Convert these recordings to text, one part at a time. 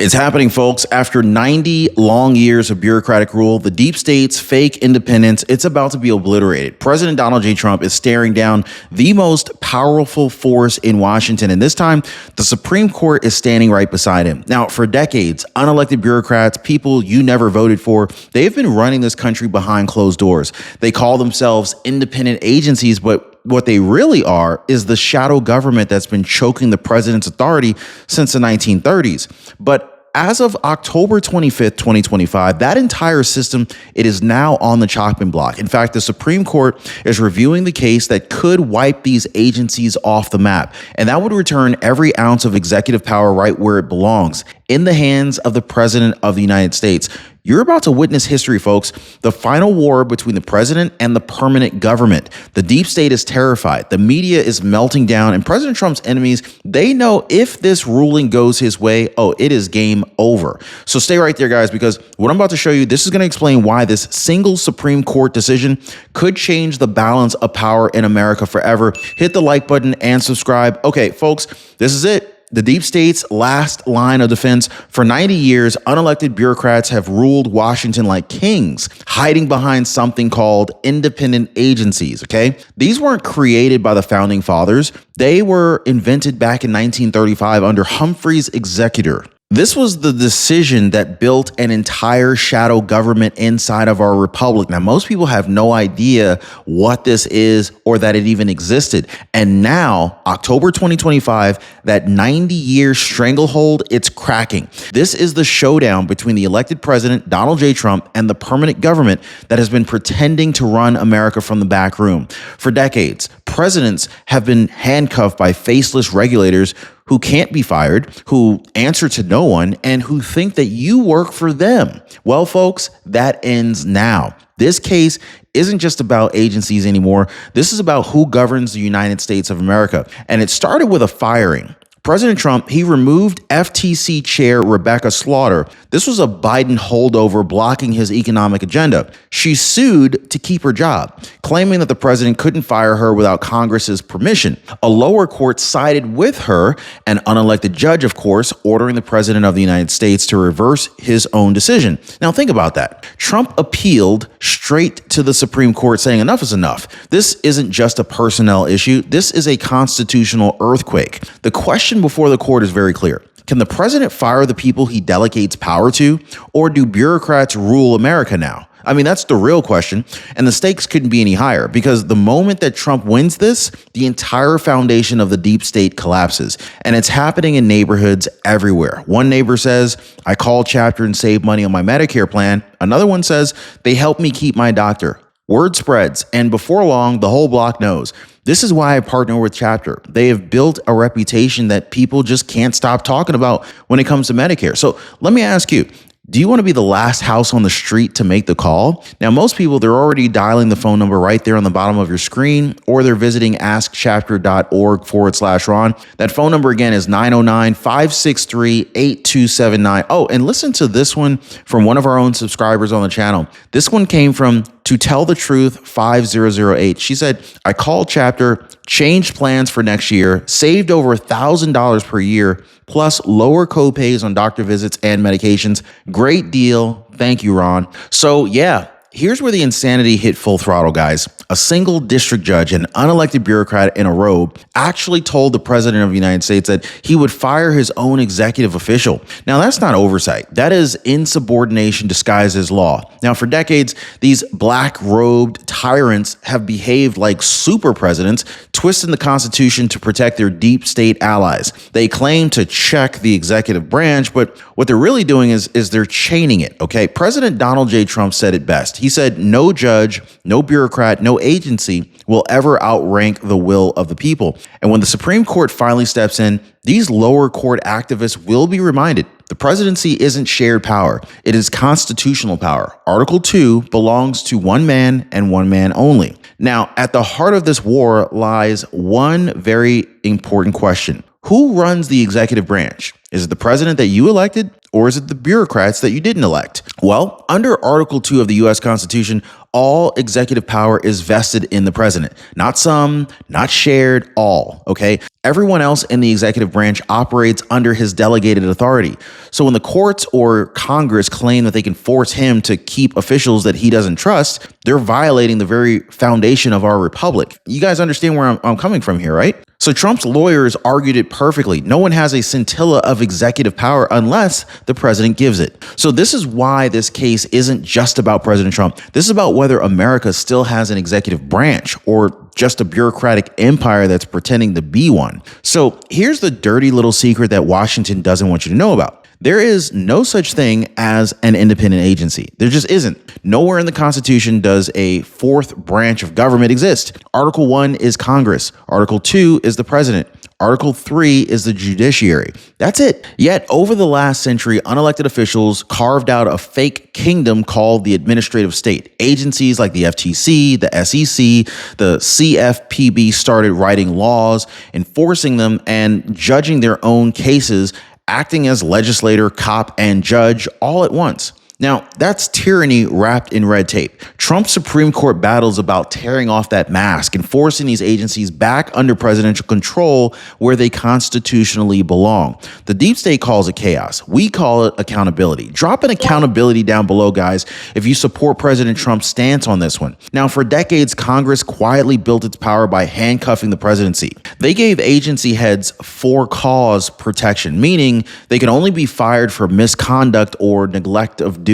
It's happening, folks. After 90 long years of bureaucratic rule, the deep state's fake independence, it's about to be obliterated. President Donald J. Trump is staring down the most powerful force in Washington, and this time, the Supreme Court is standing right beside him. Now, for decades, unelected bureaucrats, people you never voted for, they've been running this country behind closed doors. They call themselves independent agencies, but what they really are is the shadow government that's been choking the president's authority since the 1930s. But as of October 25th, 2025, that entire system, it is now on the chopping block. In fact, the Supreme Court is reviewing the case that could wipe these agencies off the map. And that would return every ounce of executive power right where it belongs, in the hands of the President of the United States. You're about to witness history, folks. The final war between the president and the permanent government. The deep state is terrified. The media is melting down. And President Trump's enemies, they know if this ruling goes his way, oh, it is game over. So stay right there, guys, because what I'm about to show you, this is going to explain why this single Supreme Court decision could change the balance of power in America forever. Hit the like button and subscribe. Okay, folks, this is it. The deep state's last line of defense. For 90 years, unelected bureaucrats have ruled Washington like kings, hiding behind something called independent agencies, okay? These weren't created by the founding fathers. They were invented back in 1935 under Humphrey's executor. This was the decision that built an entire shadow government inside of our republic. Now, most people have no idea what this is or that it even existed. And now, October 2025, that 90-year stranglehold, it's cracking. This is the showdown between the elected president, Donald J. Trump, and the permanent government that has been pretending to run America from the back room. For decades, presidents have been handcuffed by faceless regulators who can't be fired, who answer to no one, and who think that you work for them. Well, folks, that ends now. This case isn't just about agencies anymore. This is about who governs the United States of America. And it started with a firing. President Trump, he removed FTC Chair Rebecca Slaughter. This was a Biden holdover blocking his economic agenda. She sued to keep her job, claiming that the president couldn't fire her without Congress's permission. A lower court sided with her, an unelected judge, of course, ordering the president of the United States to reverse his own decision. Now, think about that. Trump appealed straight to the Supreme Court, saying enough is enough. This isn't just a personnel issue. This is a constitutional earthquake. The question before the court is very clear. Can the president fire the people he delegates power to, or do bureaucrats rule America now? I mean, that's the real question, and the stakes couldn't be any higher, because the moment that Trump wins this, the entire foundation of the deep state collapses, and it's happening in neighborhoods everywhere. One neighbor says, I called Chapter and saved money on my Medicare plan. Another one says, they helped me keep my doctor. Word spreads, and before long, the whole block knows. This is why I partner with Chapter. They have built a reputation that people just can't stop talking about when it comes to Medicare. So let me ask you, do you want to be the last house on the street to make the call? Now, most people, they're already dialing the phone number right there on the bottom of your screen, or they're visiting askchapter.org/Ron. That phone number again is 909-563-8279. Oh, and listen to this one from one of our own subscribers on the channel. This one came from To Tell the Truth 5008. She said, I called Chapter, changed plans for next year, saved over $1,000 per year, plus lower copays on doctor visits and medications. Great deal. Thank you, Ron. So yeah, here's where the insanity hit full throttle, guys. A single district judge, an unelected bureaucrat in a robe, actually told the president of the United States that he would fire his own executive official. Now, that's not oversight. That is insubordination disguised as law. Now, for decades, these black-robed tyrants have behaved like super presidents, twisting the Constitution to protect their deep state allies. They claim to check the executive branch, but what they're really doing is they're chaining it, okay? President Donald J. Trump said it best. He said, no judge, no bureaucrat, no agency will ever outrank the will of the people. And when the Supreme Court finally steps in, these lower court activists will be reminded the presidency isn't shared power. It is constitutional power. Article 2 belongs to one man and one man only. Now, at the heart of this war lies one very important question. Who runs the executive branch? Is it the president that you elected, or is it the bureaucrats that you didn't elect? Well, under Article 2 of the U.S. Constitution, all executive power is vested in the president. Not some, not shared, all, okay? Everyone else in the executive branch operates under his delegated authority. So when the courts or Congress claim that they can force him to keep officials that he doesn't trust, they're violating the very foundation of our republic. You guys understand where I'm coming from here, right? So Trump's lawyers argued it perfectly. No one has a scintilla of executive power unless the president gives it. So this is why this case isn't just about President Trump. This is about whether America still has an executive branch or just a bureaucratic empire that's pretending to be one. So here's the dirty little secret that Washington doesn't want you to know about. There is no such thing as an independent agency. There just isn't. Nowhere in the Constitution does a fourth branch of government exist. Article 1 is Congress. Article 2 is the president. Article 3 is the judiciary. That's it. Yet, over the last century, unelected officials carved out a fake kingdom called the administrative state. Agencies like the FTC, the SEC, the CFPB started writing laws, enforcing them, and judging their own cases, acting as legislator, cop, and judge all at once. Now, that's tyranny wrapped in red tape. Trump's Supreme Court battles about tearing off that mask and forcing these agencies back under presidential control where they constitutionally belong. The deep state calls it chaos. We call it accountability. Drop an accountability down below, guys, if you support President Trump's stance on this one. Now, for decades, Congress quietly built its power by handcuffing the presidency. They gave agency heads for cause protection, meaning they can only be fired for misconduct or neglect of duty.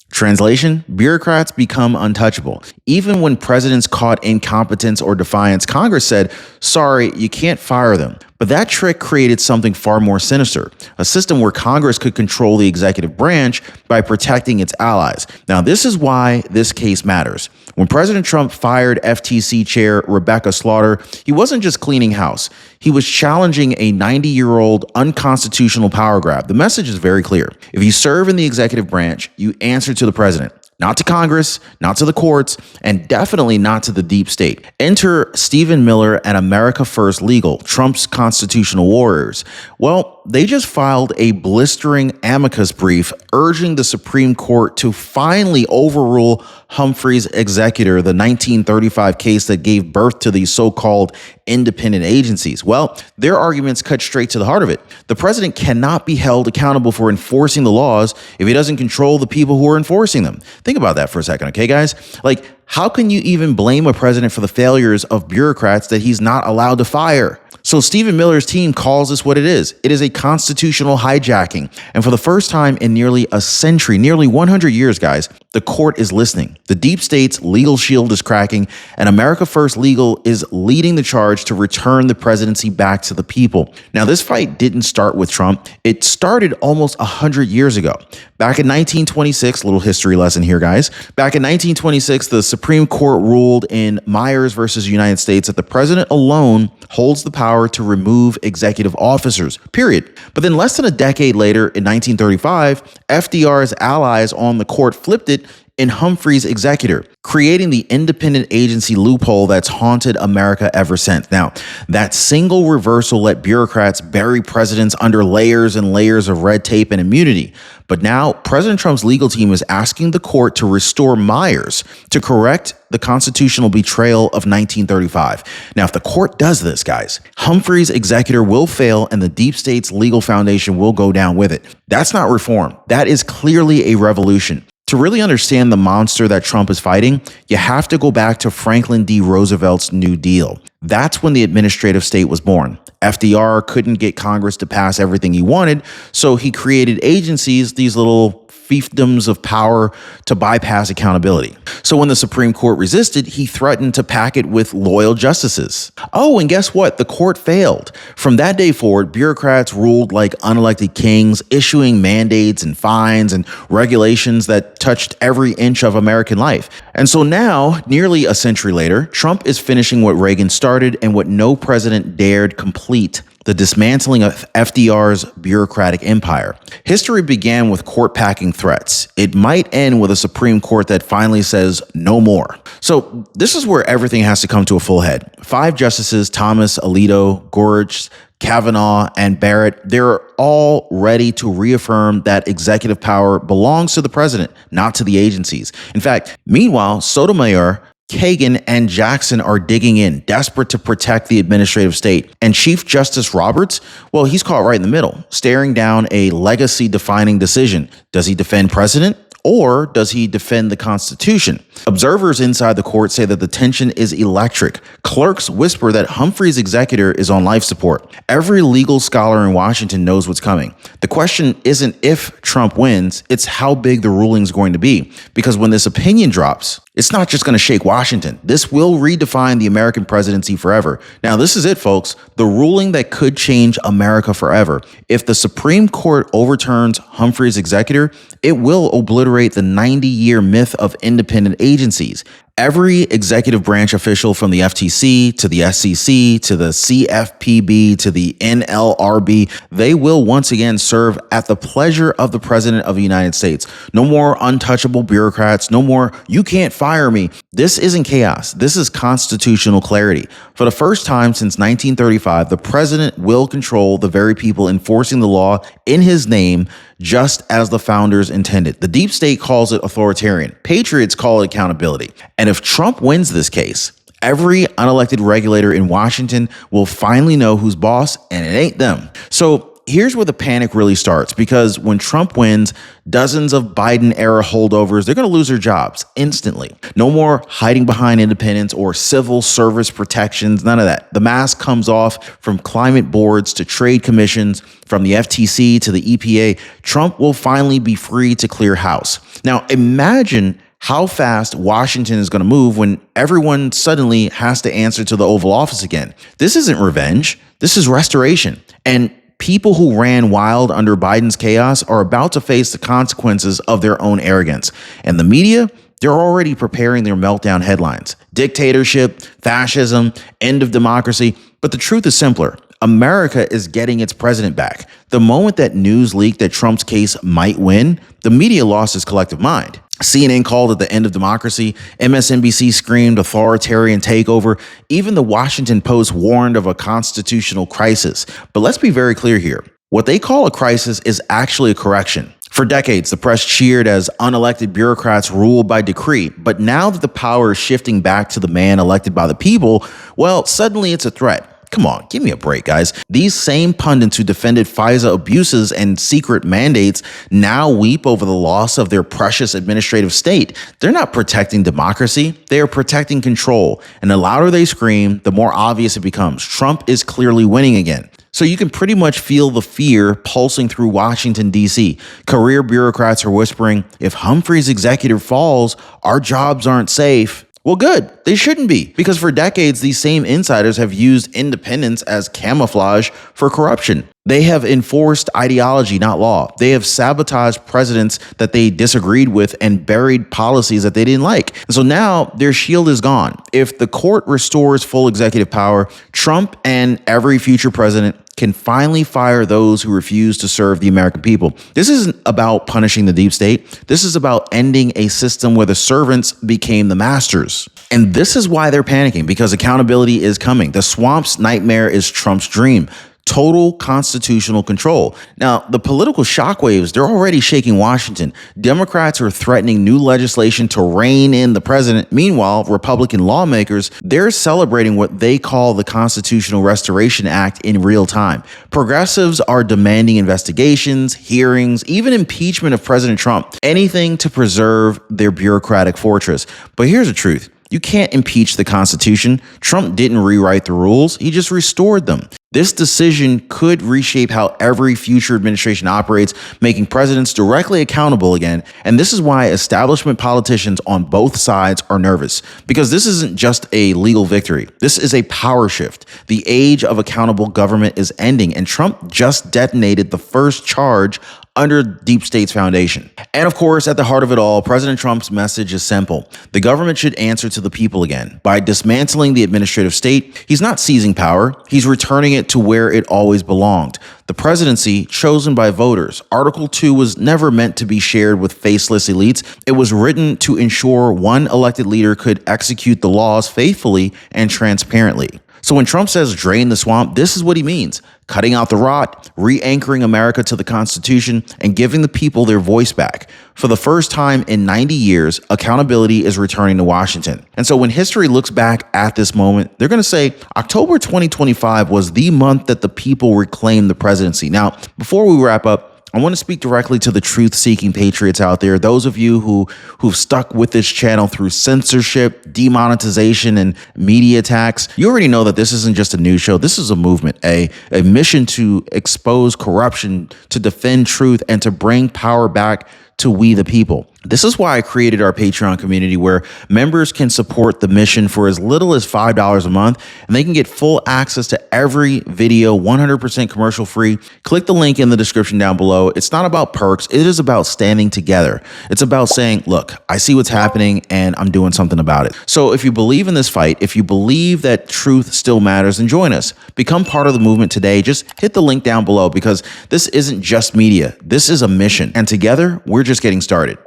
Translation, bureaucrats become untouchable. Even when presidents caught incompetence or defiance, Congress said, sorry, you can't fire them. But that trick created something far more sinister, a system where Congress could control the executive branch by protecting its allies. Now, this is why this case matters. When President Trump fired FTC Chair Rebecca Slaughter, he wasn't just cleaning house. He was challenging a 90-year-old unconstitutional power grab. The message is very clear. If you serve in the executive branch, you answer to the president. Not to Congress, not to the courts, and definitely not to the deep state. Enter Stephen Miller and America First Legal, Trump's constitutional warriors. Well, they just filed a blistering amicus brief urging the Supreme Court to finally overrule Humphrey's executor, the 1935 case that gave birth to these so-called independent agencies. Well, their arguments cut straight to the heart of it. The president cannot be held accountable for enforcing the laws if he doesn't control the people who are enforcing them. Think about that for a second, okay, guys? Like, how can you even blame a president for the failures of bureaucrats that he's not allowed to fire? So Stephen Miller's team calls this what it is. It is a constitutional hijacking. And for the first time in nearly a century, nearly 100 years, guys, the court is listening. The deep state's legal shield is cracking, and America First Legal is leading the charge to return the presidency back to the people. Now, this fight didn't start with Trump. It started almost 100 years ago. Back in 1926, little history lesson here, guys. Back in 1926, the Supreme Court ruled in Myers versus United States that the president alone holds the power to remove executive officers, period. But then less than a decade later, in 1935, FDR's allies on the court flipped it in Humphrey's executor, creating the independent agency loophole that's haunted America ever since. Now, that single reversal let bureaucrats bury presidents under layers and layers of red tape and immunity. But now, President Trump's legal team is asking the court to restore Myers to correct the constitutional betrayal of 1935. Now, if the court does this, guys, Humphrey's executor will fail and the deep state's legal foundation will go down with it. That's not reform. That is clearly a revolution. To really understand the monster that Trump is fighting, you have to go back to Franklin D. Roosevelt's New Deal. That's when the administrative state was born. FDR couldn't get Congress to pass everything he wanted, so he created agencies, these little fiefdoms of power to bypass accountability. So when the Supreme Court resisted, he threatened to pack it with loyal justices. Oh, and guess what? The court failed. From that day forward, bureaucrats ruled like unelected kings, issuing mandates and fines and regulations that touched every inch of American life. And so now, nearly a century later, Trump is finishing what Reagan started and what no president dared complete: the dismantling of FDR's bureaucratic empire. History began with court-packing threats. It might end with a Supreme Court that finally says no more. So this is where everything has to come to a full head. 5 justices, Thomas, Alito, Gorsuch, Kavanaugh, and Barrett, they're all ready to reaffirm that executive power belongs to the president, not to the agencies. In fact, meanwhile, Sotomayor, Kagan, and Jackson are digging in, desperate to protect the administrative state. And Chief Justice Roberts, well, he's caught right in the middle, staring down a legacy-defining decision. Does he defend precedent? Or does he defend the Constitution? Observers inside the court say that the tension is electric. Clerks whisper that Humphrey's executor is on life support. Every legal scholar in Washington knows what's coming. The question isn't if Trump wins, it's how big the ruling is going to be. Because when this opinion drops, it's not just going to shake Washington. This will redefine the American presidency forever. Now, this is it, folks. The ruling that could change America forever. If the Supreme Court overturns Humphrey's executor, it will obliterate the 90-year myth of independent agencies. Every executive branch official from the FTC to the SEC to the CFPB to the NLRB, they will once again serve at the pleasure of the President of the United States. No more untouchable bureaucrats, no more "you can't fire me." This isn't chaos. This is constitutional clarity. For the first time since 1935, the President will control the very people enforcing the law in his name, just as the founders intended. The deep state calls it authoritarian. Patriots call it accountability. And if Trump wins this case, every unelected regulator in Washington will finally know who's boss, and it ain't them. So here's where the panic really starts, because when Trump wins, dozens of Biden-era holdovers, they're going to lose their jobs instantly. No more hiding behind independence or civil service protections, none of that. The mask comes off from climate boards to trade commissions, from the FTC to the EPA. Trump will finally be free to clear house. Now, imagine how fast Washington is going to move when everyone suddenly has to answer to the Oval Office again. This isn't revenge. This is restoration. And people who ran wild under Biden's chaos are about to face the consequences of their own arrogance. And the media, they're already preparing their meltdown headlines. Dictatorship, fascism, end of democracy. But the truth is simpler. America is getting its president back. The moment that news leaked that Trump's case might win, the media lost its collective mind. CNN called it the end of democracy. MSNBC screamed authoritarian takeover. Even the Washington Post warned of a constitutional crisis. But let's be very clear here. What they call a crisis is actually a correction. For decades, the press cheered as unelected bureaucrats ruled by decree. But now that the power is shifting back to the man elected by the people, well, suddenly it's a threat. Come on, give me a break, guys. These same pundits who defended FISA abuses and secret mandates now weep over the loss of their precious administrative state. They're not protecting democracy. They are protecting control. And the louder they scream, the more obvious it becomes. Trump is clearly winning again. So you can pretty much feel the fear pulsing through Washington, D.C. Career bureaucrats are whispering, if Humphrey's executive falls, our jobs aren't safe. Well, good. They shouldn't be, because for decades, these same insiders have used independence as camouflage for corruption. They have enforced ideology, not law. They have sabotaged presidents that they disagreed with and buried policies that they didn't like. And so now their shield is gone. If the court restores full executive power, Trump and every future president can finally fire those who refuse to serve the American people. This isn't about punishing the deep state. This is about ending a system where the servants became the masters. And this is why they're panicking, because accountability is coming. The swamp's nightmare is Trump's dream. Total constitutional control. Now, the political shockwaves, they're already shaking Washington. Democrats are threatening new legislation to rein in the president. Meanwhile, Republican lawmakers, they're celebrating what they call the Constitutional Restoration Act in real time. Progressives are demanding investigations, hearings, even impeachment of President Trump, anything to preserve their bureaucratic fortress. But here's the truth. You can't impeach the Constitution. Trump didn't rewrite the rules. He just restored them. This decision could reshape how every future administration operates, making presidents directly accountable again. And this is why establishment politicians on both sides are nervous, because this isn't just a legal victory. This is a power shift. The age of accountable government is ending, and Trump just detonated the first charge under deep state's foundation. And of course, at the heart of it all, President Trump's message is simple. The government should answer to the people again. By dismantling the administrative state, he's not seizing power, he's returning it to where it always belonged. The presidency chosen by voters. Article 2 was never meant to be shared with faceless elites. It was written to ensure one elected leader could execute the laws faithfully and transparently. So when Trump says drain the swamp, this is what he means. Cutting out the rot, re-anchoring America to the Constitution, and giving the people their voice back. For the first time in 90 years, accountability is returning to Washington. And so when history looks back at this moment, they're going to say October 2025 was the month that the people reclaimed the presidency. Now, before we wrap up, I want to speak directly to the truth-seeking patriots out there, those of you who've stuck with this channel through censorship, demonetization, and media attacks. You already know that this isn't just a news show. This is a movement, a mission to expose corruption, to defend truth, and to bring power back to we the people. This is why I created our Patreon community, where members can support the mission for as little as $5 a month, and they can get full access to every video, 100% commercial free. Click the link in the description down below. It's not about perks. It is about standing together. It's about saying, look, I see what's happening and I'm doing something about it. So if you believe in this fight, if you believe that truth still matters, then join us. Become part of the movement today. Just hit the link down below, because this isn't just media. This is a mission, and together we're just getting started.